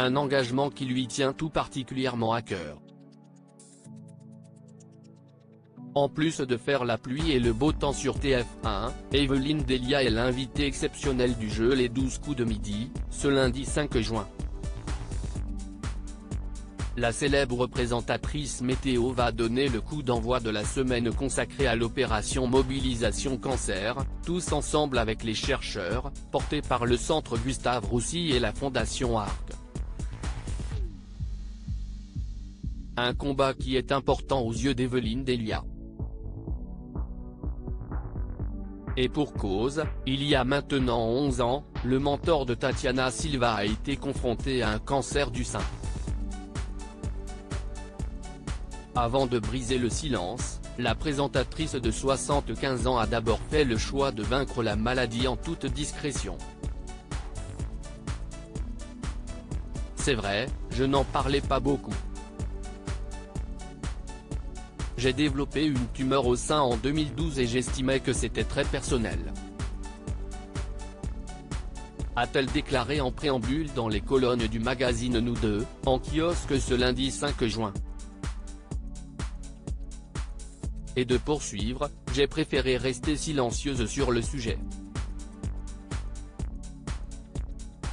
un engagement qui lui tient tout particulièrement à cœur. En plus de faire la pluie et le beau temps sur TF1, Evelyne Delia est l'invitée exceptionnelle du jeu Les 12 coups de midi, ce lundi 5 juin. La célèbre présentatrice météo va donner le coup d'envoi de la semaine consacrée à l'opération Mobilisation Cancer, tous ensemble avec les chercheurs, portés par le Centre Gustave Roussy et la Fondation ARC. Un combat qui est important aux yeux d'Evelyne Delia. Et pour cause, il y a maintenant 11 ans, le mentor de Tatiana Silva a été confronté à un cancer du sein. Avant de briser le silence, la présentatrice de 75 ans a d'abord fait le choix de vaincre la maladie en toute discrétion. C'est vrai, je n'en parlais pas beaucoup. J'ai développé une tumeur au sein en 2012 et j'estimais que c'était très personnel. A-t-elle déclaré en préambule dans les colonnes du magazine Nous Deux, en kiosque ce lundi 5 juin. Et de poursuivre, j'ai préféré rester silencieuse sur le sujet.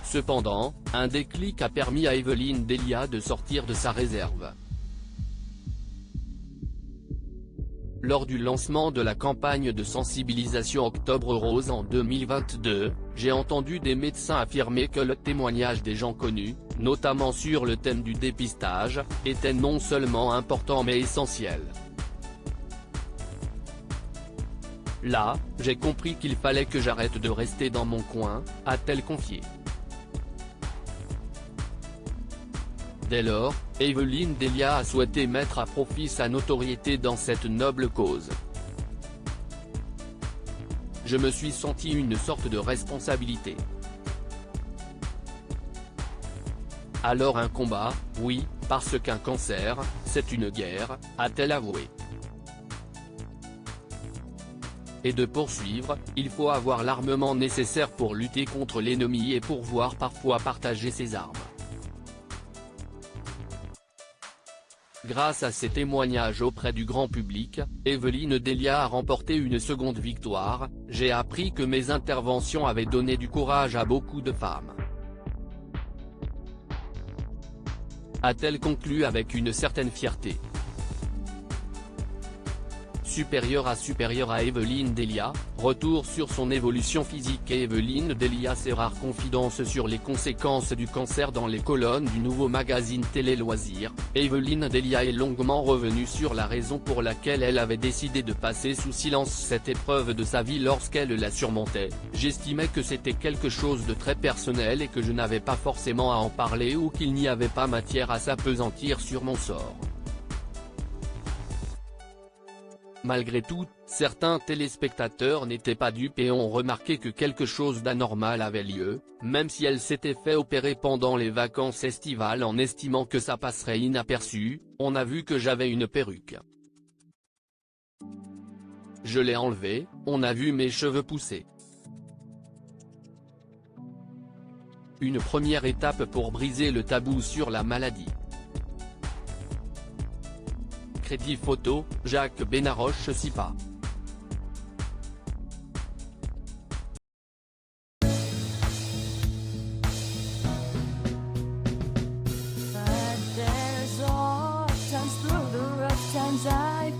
Cependant, un déclic a permis à Evelyne Delia de sortir de sa réserve. Lors du lancement de la campagne de sensibilisation Octobre Rose en 2022, j'ai entendu des médecins affirmer que le témoignage des gens connus, notamment sur le thème du dépistage, était non seulement important mais essentiel. Là, j'ai compris qu'il fallait que j'arrête de rester dans mon coin, a-t-elle confié. Dès lors, Evelyne Delia a souhaité mettre à profit sa notoriété dans cette noble cause. Je me suis senti une sorte de responsabilité. Alors un combat, oui, parce qu'un cancer, c'est une guerre, a-t-elle avoué. Et de poursuivre, il faut avoir l'armement nécessaire pour lutter contre l'ennemi et pouvoir parfois partager ses armes. Grâce à ses témoignages auprès du grand public, Evelyne Delia a remporté une seconde victoire. J'ai appris que mes interventions avaient donné du courage à beaucoup de femmes. A-t-elle conclu avec une certaine fierté. Supérieure à Evelyne Delia, retour sur son évolution physique et Evelyne Delia ses rares confidences sur les conséquences du cancer dans les colonnes du nouveau magazine Télé Loisirs. Evelyne Delia est longuement revenue sur la raison pour laquelle elle avait décidé de passer sous silence cette épreuve de sa vie lorsqu'elle la surmontait. J'estimais que c'était quelque chose de très personnel et que je n'avais pas forcément à en parler ou qu'il n'y avait pas matière à s'appesantir sur mon sort. Malgré tout, certains téléspectateurs n'étaient pas dupes et ont remarqué que quelque chose d'anormal avait lieu, même si elle s'était fait opérer pendant les vacances estivales en estimant que ça passerait inaperçu. On a vu que j'avais une perruque. Je l'ai enlevée, on a vu mes cheveux pousser. Une première étape pour briser le tabou sur la maladie. Crédit photo, Jacques Benaroche-Sipa. But there's all times through the rough times I